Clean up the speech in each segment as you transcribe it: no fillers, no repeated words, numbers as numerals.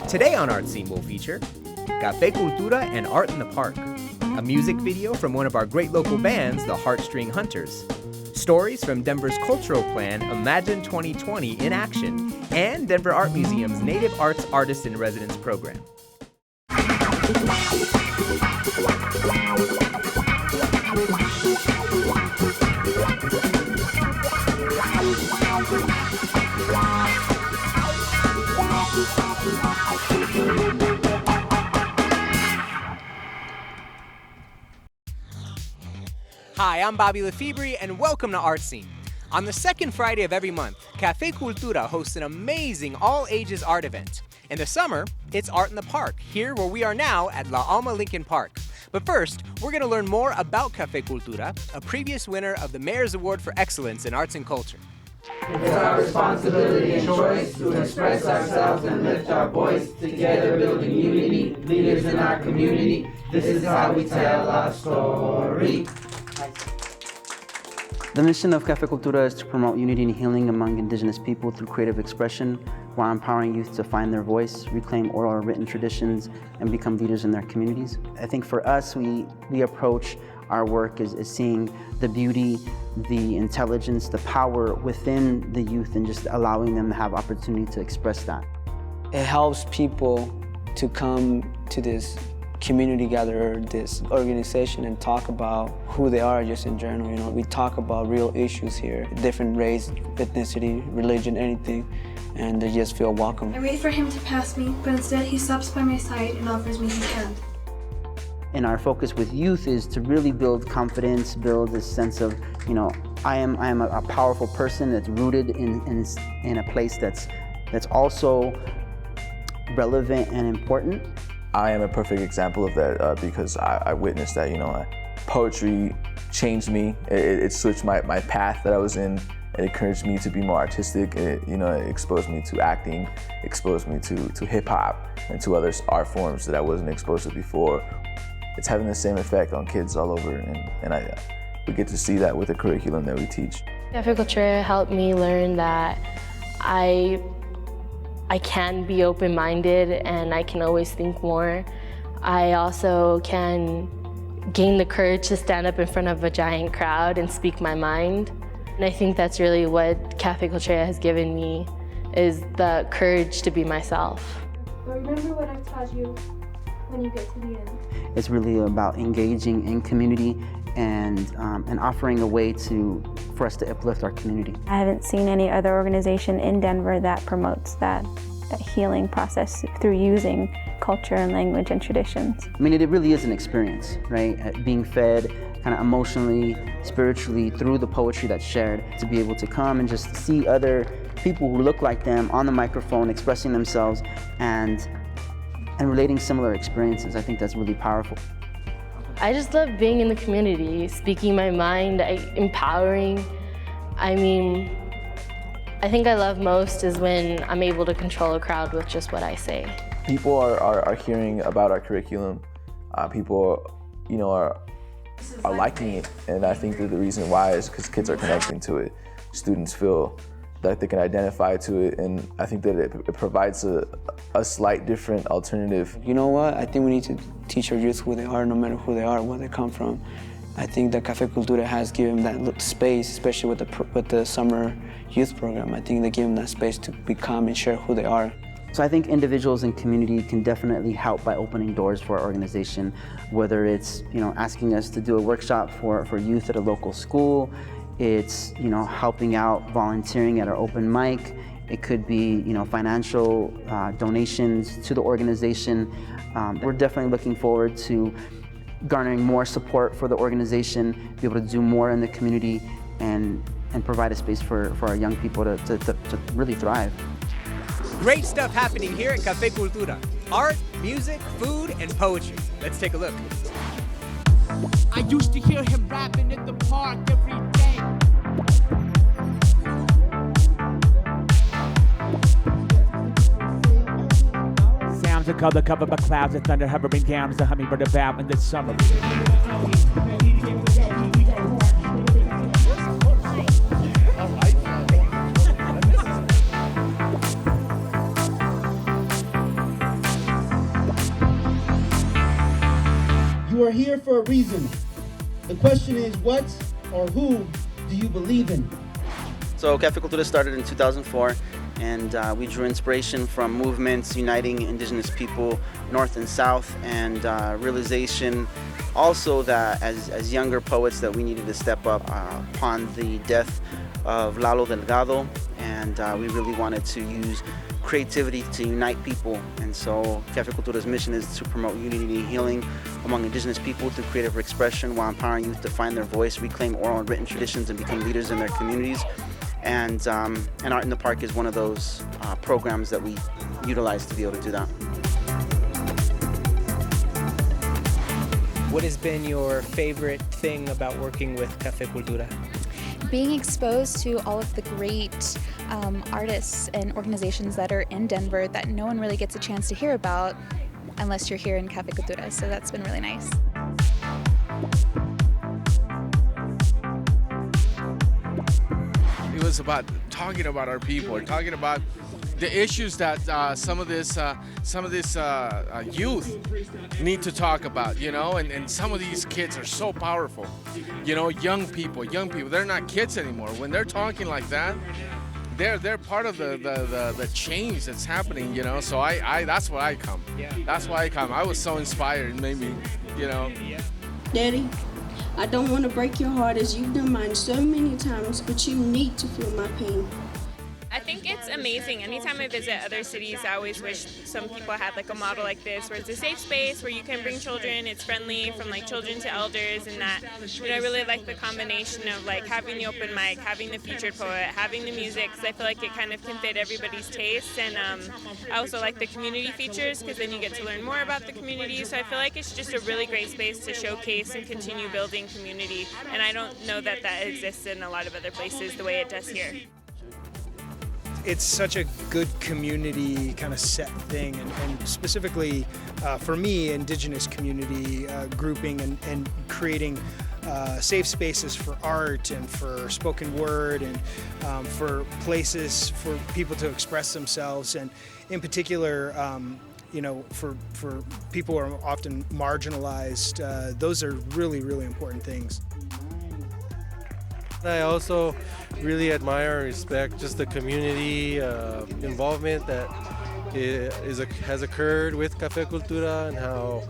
Today on Art Scene we'll feature Café Cultura and Art in the Park, a music video from one of our great local bands, the Heartstring Hunters, stories from Denver's cultural plan, Imagine 2020 in action, and Denver Art Museum's Native Arts Artist in Residence program. Hi, I'm Bobby Lefebvre, and welcome to Art Scene. On the second Friday of every month, Café Cultura hosts an amazing all-ages art event. In the summer, it's Art in the Park, here where we are now at La Alma Lincoln Park. But first, we're going to learn more about Café Cultura, a previous winner of the Mayor's Award for Excellence in Arts and Culture. It's our responsibility and choice to express ourselves and lift our voice, together building unity, leaders in our community. This is how we tell our story. The mission of Café Cultura is to promote unity and healing among Indigenous people through creative expression, while empowering youth to find their voice, reclaim oral or written traditions, and become leaders in their communities. I think for us, we approach our work as seeing the beauty, the intelligence, the power within the youth, and just allowing them to have opportunity to express that. It helps people to come to this community gatherer, this organization, and talk about who they are just in general. You know, we talk about real issues here, different race, ethnicity, religion, anything, and they just feel welcome. I wait for him to pass me, but instead he stops by my side and offers me his hand. And our focus with youth is to really build confidence, build this sense of, you know, I am a powerful person that's rooted in a place that's also relevant and important. I am a perfect example of that because I witnessed that, you know, poetry changed me. It switched my path that I was in. It encouraged me to be more artistic. It exposed me to acting, exposed me to hip hop and to other art forms that I wasn't exposed to before. It's having the same effect on kids all over, and we get to see that with the curriculum that we teach. Café Cultura helped me learn that I can be open-minded and I can always think more. I also can gain the courage to stand up in front of a giant crowd and speak my mind. And I think that's really what Café Cultura has given me, is the courage to be myself. But remember what I've taught you when you get to the end. It's really about engaging in community and offering a way for us to uplift our community. I haven't seen any other organization in Denver that promotes that healing process through using culture and language and traditions. I mean, it really is an experience, right? Being fed kind of emotionally, spiritually through the poetry that's shared, to be able to come and just see other people who look like them on the microphone expressing themselves and relating similar experiences. I think that's really powerful. I just love being in the community, speaking my mind, empowering. I mean, I think I love most is when I'm able to control a crowd with just what I say. People are hearing about our curriculum. People, you know, are liking it, and I think that the reason why is because kids are connecting to it. Students feel that they can identify to it, and I think that it provides a slight different alternative. You know what? I think we need to teach our youth who they are, no matter who they are, where they come from. I think that Café Cultura has given that space, especially with the summer youth program. I think they give them that space to become and share who they are. So I think individuals and community can definitely help by opening doors for our organization, whether it's, you know, asking us to do a workshop for youth at a local school, it's, you know, helping out, volunteering at our open mic. It could be, you know, financial donations to the organization. We're definitely looking forward to garnering more support for the organization, be able to do more in the community, and provide a space for our young people to really thrive. Great stuff happening here at Café Cultura. Art, music, food, and poetry. Let's take a look. I used to hear him rapping at the park every day. Sounds of color covered by clouds of thunder hovering down as the hummingbird about in the summer. are here for a reason. The question is, what or who do you believe in? So Cafe Cultura started in 2004, and we drew inspiration from movements uniting indigenous people north and south, and realization also that as younger poets that we needed to step up upon the death of Lalo Delgado, and we really wanted to use creativity to unite people. And so Cafe Cultura's mission is to promote unity and healing among indigenous people through creative expression while empowering youth to find their voice, reclaim oral and written traditions, and become leaders in their communities. And Art in the Park is one of those programs that we utilize to be able to do that. What has been your favorite thing about working with Cafe Cultura? Being exposed to all of the great artists and organizations that are in Denver that no one really gets a chance to hear about unless you're here in Cafe Cultura, so that's been really nice. It was about talking about our people, talking about the issues that some of this youth need to talk about, you know, and some of these kids are so powerful, you know, young people, they're not kids anymore. When they're talking like that, they're part of the change that's happening, you know. So I that's why I come. That's why I come. I was so inspired, and made me, you know. Daddy, I don't want to break your heart as you've done mine so many times, but you need to feel my pain. I think it's amazing. Anytime I visit other cities, I always wish some people had like a model like this, where it's a safe space where you can bring children. It's friendly from like children to elders, and that, you know, I really like the combination of like having the open mic, having the featured poet, having the music, because I feel like it kind of can fit everybody's taste. And I also like the community features, because then you get to learn more about the community. So I feel like it's just a really great space to showcase and continue building community. And I don't know that that exists in a lot of other places the way it does here. It's such a good community kind of set thing, and specifically for me, indigenous community grouping and creating safe spaces for art and for spoken word and for places for people to express themselves, and in particular, you know, for people who are often marginalized, those are really, really important things. I also really admire and respect just the community involvement that has occurred with Cafe Cultura, and how,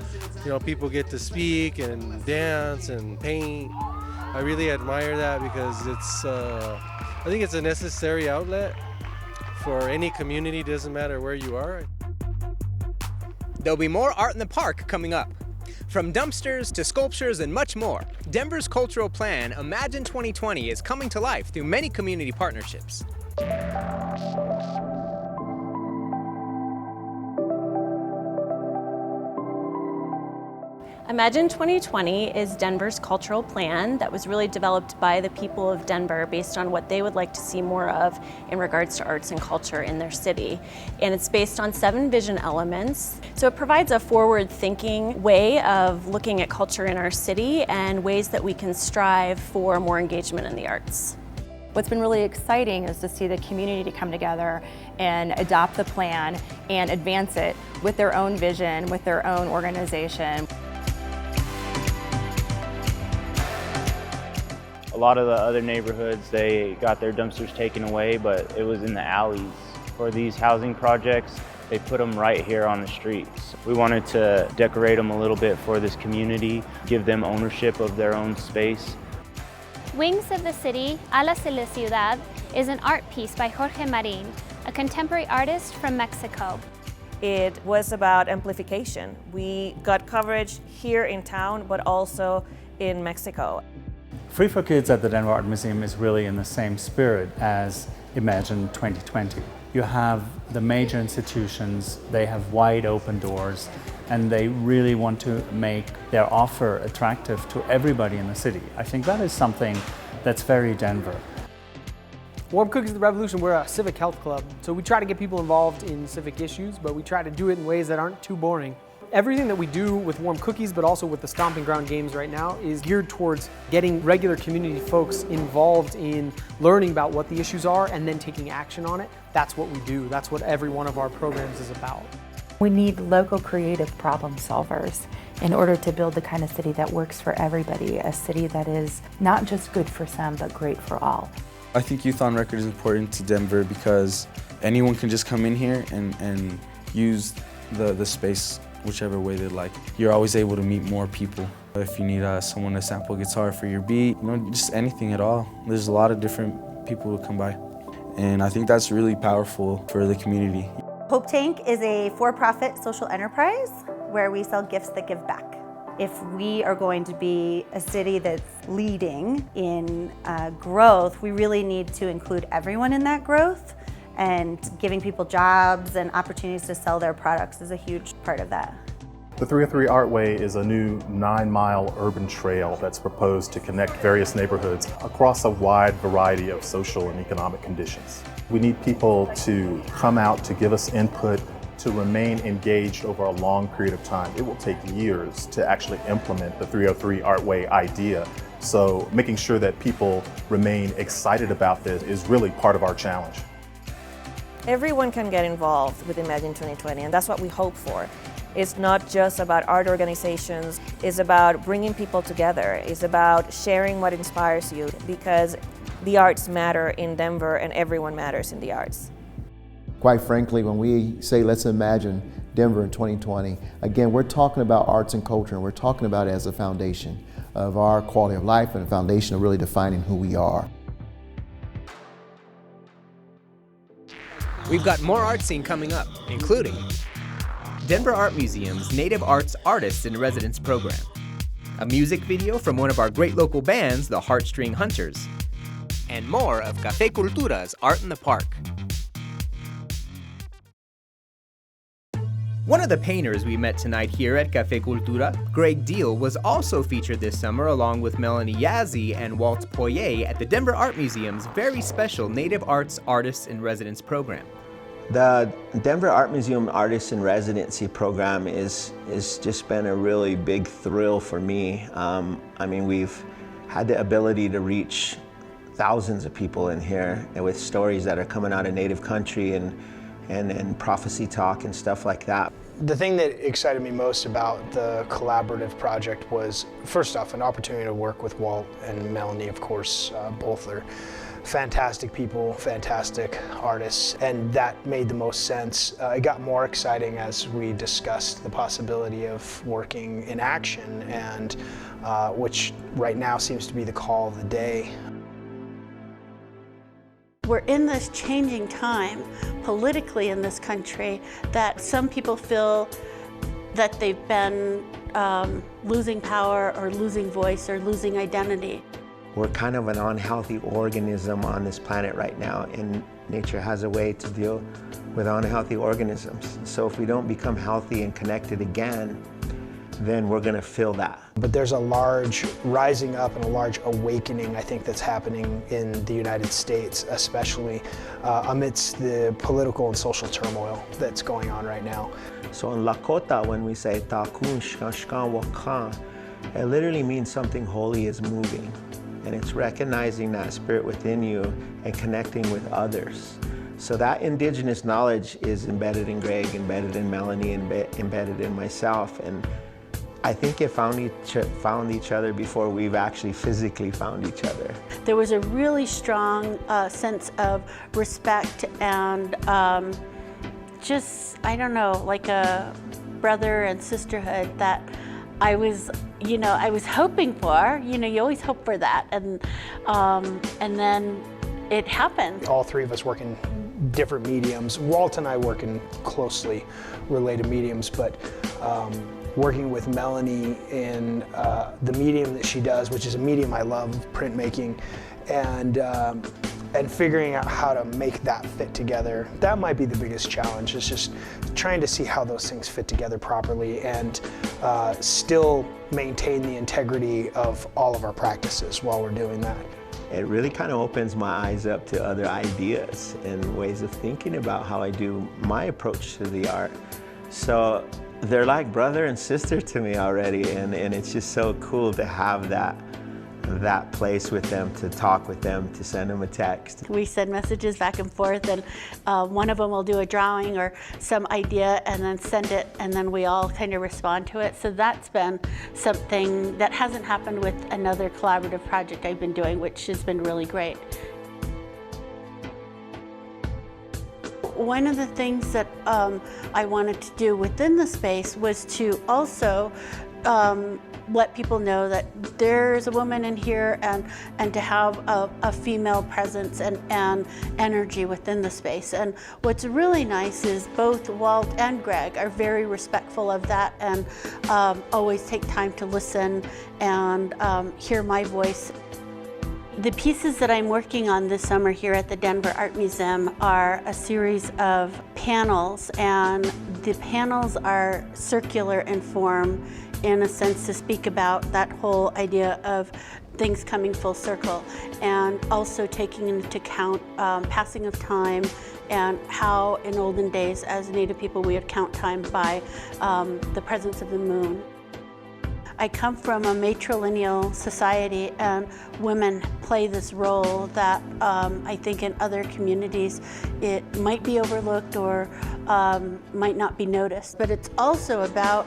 you know, people get to speak and dance and paint. I really admire that, because it's I think it's a necessary outlet for any community, doesn't matter where you are. There'll be more Art in the Park coming up. From dumpsters to sculptures and much more, Denver's cultural plan, Imagine 2020, is coming to life through many community partnerships. Imagine 2020 is Denver's cultural plan that was really developed by the people of Denver based on what they would like to see more of in regards to arts and culture in their city. And it's based on 7 vision elements. So it provides a forward-thinking way of looking at culture in our city and ways that we can strive for more engagement in the arts. What's been really exciting is to see the community come together and adopt the plan and advance it with their own vision, with their own organization. A lot of the other neighborhoods, they got their dumpsters taken away, but it was in the alleys. For these housing projects, they put them right here on the streets. We wanted to decorate them a little bit for this community, give them ownership of their own space. Wings of the City, Alas de la Ciudad, is an art piece by Jorge Marin, a contemporary artist from Mexico. It was about amplification. We got coverage here in town, but also in Mexico. Free for Kids at the Denver Art Museum is really in the same spirit as Imagine 2020. You have the major institutions, they have wide open doors, and they really want to make their offer attractive to everybody in the city. I think that is something that's very Denver. Warm Cookies of the Revolution, we're a civic health club, so we try to get people involved in civic issues, but we try to do it in ways that aren't too boring. Everything that we do with Warm Cookies, but also with the Stomping Ground Games right now, is geared towards getting regular community folks involved in learning about what the issues are and then taking action on it. That's what we do. That's what every one of our programs is about. We need local creative problem solvers, in order to build the kind of city that works for everybody, a city that is not just good for some, but great for all. I think Youth on Record is important to Denver because anyone can just come in here and use the space whichever way they like. You're always able to meet more people. If you need someone to sample guitar for your beat, just anything at all. There's a lot of different people who come by. And I think that's really powerful for the community. Hope Tank is a for-profit social enterprise where we sell gifts that give back. If we are going to be a city that's leading in growth, we really need to include everyone in that growth, and giving people jobs and opportunities to sell their products is a huge part of that. The 303 Artway is a new 9-mile urban trail that's proposed to connect various neighborhoods across a wide variety of social and economic conditions. We need people to come out to give us input, to remain engaged over a long period of time. It will take years to actually implement the 303 Artway idea, so making sure that people remain excited about this is really part of our challenge. Everyone can get involved with Imagine 2020, and that's what we hope for. It's not just about art organizations, it's about bringing people together, it's about sharing what inspires you, because the arts matter in Denver and everyone matters in the arts. Quite frankly, when we say let's imagine Denver in 2020, again, we're talking about arts and culture, and we're talking about it as a foundation of our quality of life and a foundation of really defining who we are. We've got more art scene coming up, including Denver Art Museum's Native Arts Artists in Residence program, a music video from one of our great local bands, the Heartstring Hunters, and more of Café Cultura's Art in the Park. One of the painters we met tonight here at Café Cultura, Greg Deal, was also featured this summer along with Melanie Yazzie and Walt Poirier at the Denver Art Museum's very special Native Arts Artists in Residence program. The Denver Art Museum Artists in Residency program is just been a really big thrill for me. I mean, we've had the ability to reach thousands of people in here and with stories that are coming out of Native country and prophecy talk and stuff like that. The thing that excited me most about the collaborative project was, first off, an opportunity to work with Walt and Melanie, of course. Both are fantastic people, fantastic artists, and that made the most sense. It got more exciting as we discussed the possibility of working in action, and which right now seems to be the call of the day. We're in this changing time politically in this country that some people feel that they've been losing power or losing voice or losing identity. We're kind of an unhealthy organism on this planet right now, and nature has a way to deal with unhealthy organisms. So if we don't become healthy and connected again, then we're going to feel that. But there's a large rising up and a large awakening, I think, that's happening in the United States, especially amidst the political and social turmoil that's going on right now. So in Lakota, when we say Takun Shkan Wakan, it literally means something holy is moving. And it's recognizing that spirit within you and connecting with others. So that indigenous knowledge is embedded in Greg, embedded in Melanie, embedded in myself. And I think it found each other before we've actually physically found each other. There was a really strong sense of respect and just, I don't know, like a brother and sisterhood that I was hoping for. You know, you always hope for that, and then it happened. All three of us work in different mediums. Walt and I work in closely related mediums, but working with Melanie in the medium that she does, which is a medium I love, printmaking, and figuring out how to make that fit together. That might be the biggest challenge, is just trying to see how those things fit together properly and still maintain the integrity of all of our practices while we're doing that. It really kind of opens my eyes up to other ideas and ways of thinking about how I do my approach to the art. So they're like brother and sister to me already, and it's just so cool to have that that place with them, to talk with them, to send them a text. We send messages back and forth, and one of them will do a drawing or some idea and then send it, and then we all kind of respond to it. So that's been something that hasn't happened with another collaborative project I've been doing, which has been really great. One of the things that I wanted to do within the space was to also let people know that there's a woman in here, and to have a female presence and energy within the space. And what's really nice is both Walt and Greg are very respectful of that, and always take time to listen and hear my voice. The pieces that I'm working on this summer here at the Denver Art Museum are a series of panels, and the panels are circular in form, in a sense, to speak about that whole idea of things coming full circle, and also taking into account passing of time and how in olden days as Native people we would count time by the presence of the moon. I come from a matrilineal society, and women play this role that I think in other communities it might be overlooked or might not be noticed. But it's also about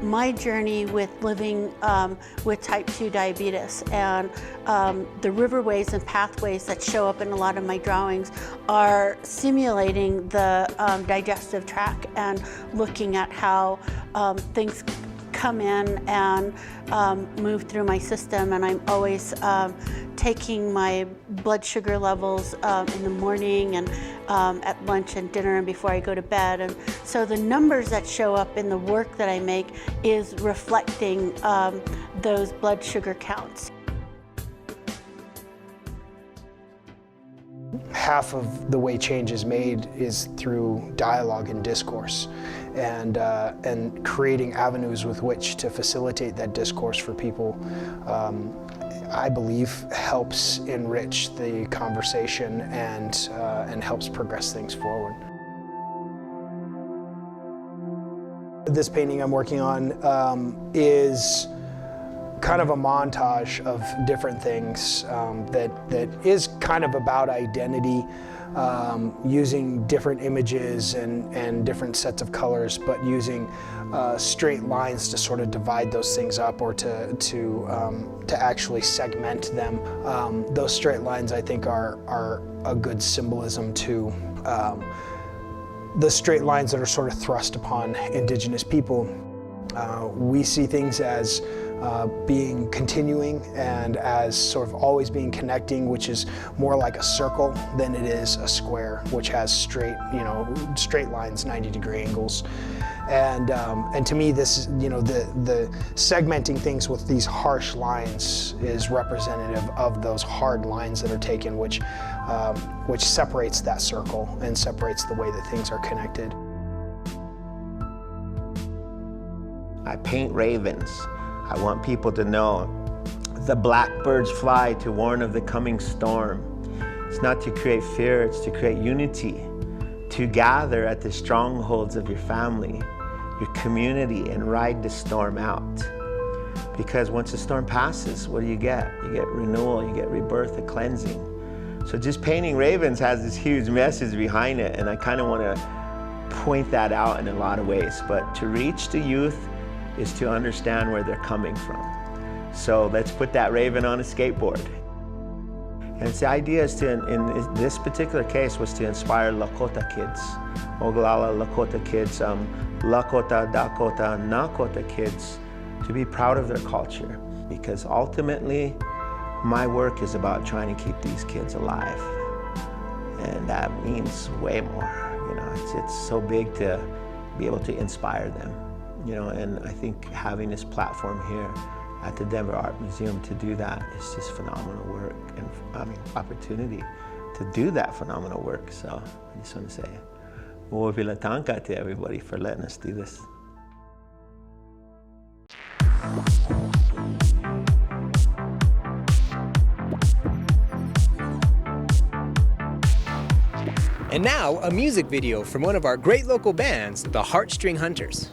my journey with living with type 2 diabetes, and the riverways and pathways that show up in a lot of my drawings are simulating the digestive tract and looking at how things come in and move through my system. And I'm always taking my blood sugar levels in the morning and at lunch and dinner and before I go to bed. And so the numbers that show up in the work that I make is reflecting those blood sugar counts. Half of the way change is made is through dialogue and discourse, and creating avenues with which to facilitate that discourse for people, I believe helps enrich the conversation and helps progress things forward. This painting I'm working on is kind of a montage of different things that is kind of about identity, using different images and different sets of colors, but using straight lines to sort of divide those things up, or to actually segment them. Those straight lines, I think, are a good symbolism to the straight lines that are sort of thrust upon Indigenous people. We see things as being continuing and as sort of always being connecting, which is more like a circle than it is a square, which has straight lines, 90-degree angles. And to me, this, the segmenting things with these harsh lines is representative of those hard lines that are taken, which separates that circle and separates the way that things are connected. I paint ravens. I want people to know the blackbirds fly to warn of the coming storm. It's not to create fear, it's to create unity, to gather at the strongholds of your family, your community, and ride the storm out. Because once the storm passes, what do? You get renewal, you get rebirth, a cleansing. So just painting ravens has this huge message behind it, and I kind of want to point that out in a lot of ways. But to reach the youth is to understand where they're coming from. So let's put that raven on a skateboard. And the idea is to, in this particular case, was to inspire Lakota kids, Oglala Lakota kids, Lakota, Dakota, Nakota kids, to be proud of their culture. Because ultimately, my work is about trying to keep these kids alive. And that means way more. It's so big to be able to inspire them. And I think having this platform here at the Denver Art Museum to do that is just phenomenal work, and opportunity to do that phenomenal work. So I just want to say, Wo'ovila tanka to everybody for letting us do this. And now, a music video from one of our great local bands, the Heartstring Hunters.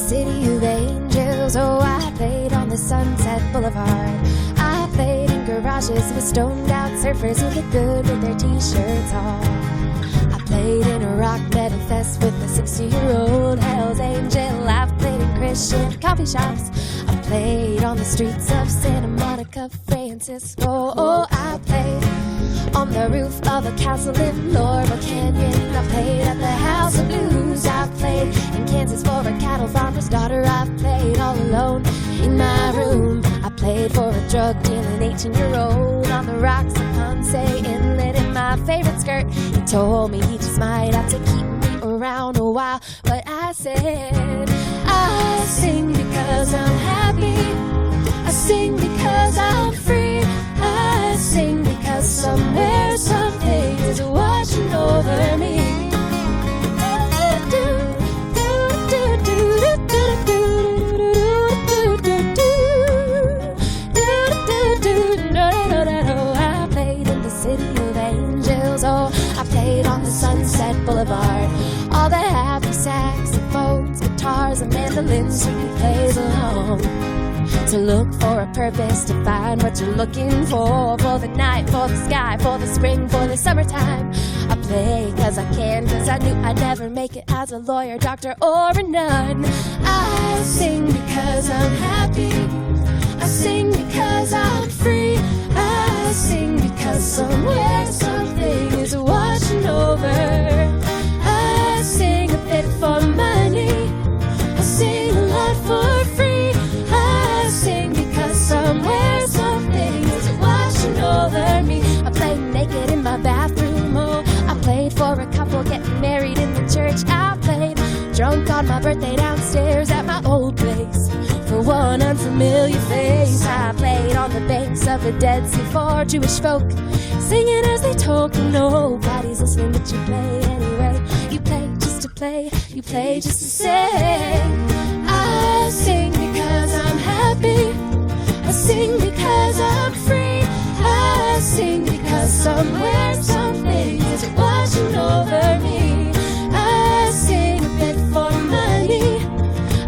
city of angels. Oh, I played on the Sunset Boulevard. I played in garages with stoned out surfers who get good with their t-shirts on. I played in a rock metal fest with a 60-year-old Hell's Angel. I've played in Christian coffee shops. I played on the streets of Santa Monica, Francisco. Oh, I played on the roof of a castle in Laurel Canyon. I played at the House of Blues. I played in Kansas for a cattle farmer's daughter. I played all alone in my room. I played for a drug dealing 18-year-old on the rocks of Ponce Inlet in my favorite skirt. He told me he just might have to keep me around a while, but I said, I sing because I'm happy. I sing because I'm free. I sing because somewhere something is watching over me. I played in the city of angels. Oh, I played on the Sunset Boulevard. All the happy saxophones, guitars, and mandolins who plays along. To look for a purpose, to find what you're looking for the night, for the sky, for the spring, for the summertime. I play cause I can, cause I knew I'd never make it as a lawyer, doctor, or a nun. I sing because I'm happy. I sing because I'm free. I sing because somewhere something is watching over. I sing a bit for money. I sing a lot for free. I sing because somewhere something is watching over me. I played naked in my bathroom. Oh, I played for a couple getting married in the church. I played drunk on my birthday downstairs at my old place for one unfamiliar face. I played on the banks of the Dead Sea for Jewish folk, singing as they talk. Nobody's listening, but you play anyway. You play just to play. You play just to sing. I sing because I'm happy. I sing because I'm free. I sing because somewhere something is watching over me. I sing a bit for money.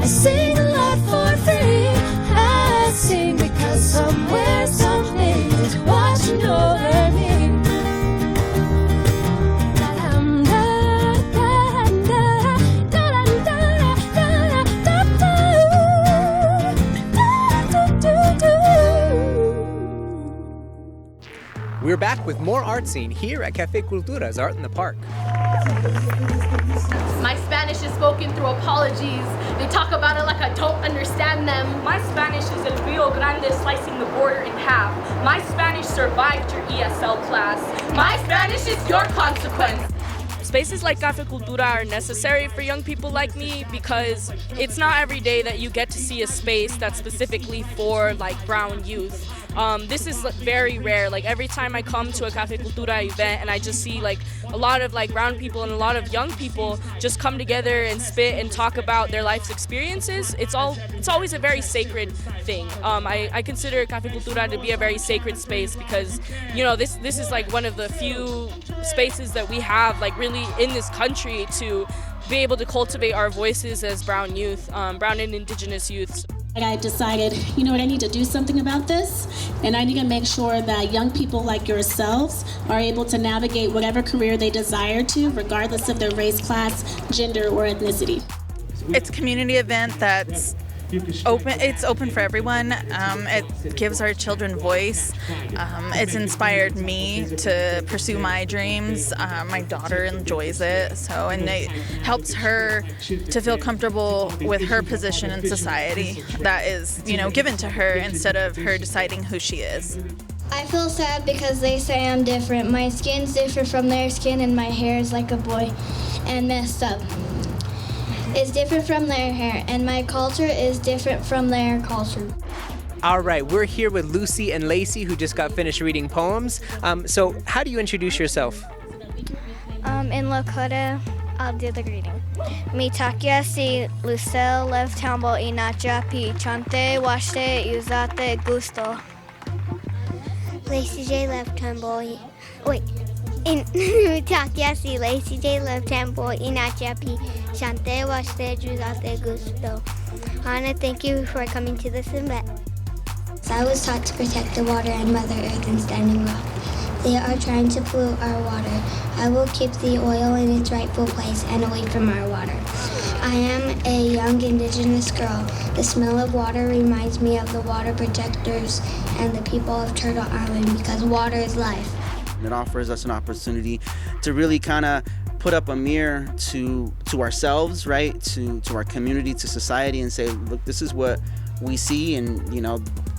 I sing a lot for free. I sing because somewhere something is watching over me. We're back with more Art Scene here at Cafe Cultura's Art in the Park. My Spanish is spoken through apologies. They talk about it like I don't understand them. My Spanish is El Rio Grande slicing the border in half. My Spanish survived your ESL class. My Spanish is your consequence. Spaces like Cafe Cultura are necessary for young people like me because it's not every day that you get to see a space that's specifically for like brown youth. This is very rare. Like every time I come to a Cafe Cultura event and I just see like a lot of like brown people and a lot of young people just come together and spit and talk about their life's experiences, it's always a very sacred thing. I consider Cafe Cultura to be a very sacred space because, you know, this is like one of the few spaces that we have like really in this country to be able to cultivate our voices as brown youth, brown and indigenous youths. I decided, you know what, I need to do something about this, and I need to make sure that young people like yourselves are able to navigate whatever career they desire to, regardless of their race, class, gender, or ethnicity. It's a community event that's open. It's open for everyone. It gives our children voice. It's inspired me to pursue my dreams. My daughter enjoys it, and it helps her to feel comfortable with her position in society that is, you know, given to her instead of her deciding who she is. I feel sad because they say I'm different. My skin's different from their skin, and my hair is like a boy and messed up. It's different from their hair, and my culture is different from their culture. All right, we're here with Lucy and Lacey, who just got finished reading poems. So how do you introduce yourself? In Lakota, I'll do the greeting. Mitakia si Lucel lev tambo inacha pi chante washte usate gusto. Lacey J. lev tambo. Wait. Takia Sile, CJ Love Temple, Inachapi, Shante Waste, Juzate Gusto. Hana, thank you for coming to this event. I was taught to protect the water and Mother Earth and Standing Rock. They are trying to pollute our water. I will keep the oil in its rightful place and away from our water. I am a young Indigenous girl. The smell of water reminds me of the water protectors and the people of Turtle Island because water is life. It offers us an opportunity to really kind of put up a mirror to ourselves, right? To our community, to society, and say, look, this is what we see, and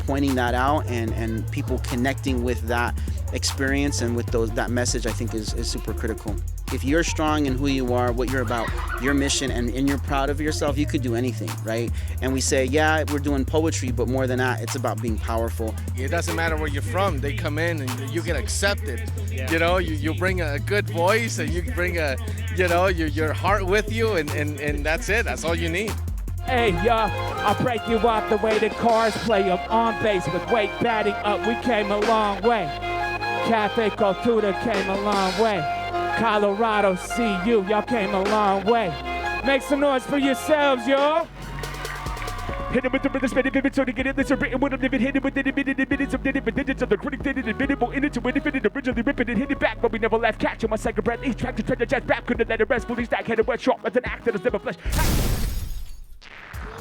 pointing that out and people connecting with that experience and with that message, I think is super critical. If you're strong in who you are, what you're about, your mission, and you're proud of yourself, you could do anything, right? And we say, yeah, we're doing poetry, but more than that, it's about being powerful. It doesn't matter where you're from, they come in and you get accepted. Yeah. You bring a good voice and you bring your heart with you, and that's it, that's all you need. Hey, y'all, I'll break you off the way the cars play up on base with weight batting up. We came a long way. Cafe Cultura came a long way. Colorado, CU, y'all came a long way. Make some noise for yourselves, y'all. Hit it with the rhythm, spin it, so to get it, this is written with a living, hit it with the minutes of the digits of the critic, did it, admittable, into it, originally ripping it, hit it back, but we never left. Catching my second breath, each track to treasure, just rap, couldn't let it rest, fully stack, headed wet, sharp as an actor, that's never flesh.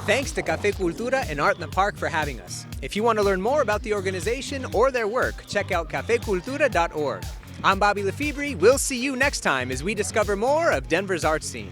Thanks to Cafe Cultura and Art in the Park for having us. If you want to learn more about the organization or their work, check out cafecultura.org. I'm Bobby Lefebvre. We'll see you next time as we discover more of Denver's art scene.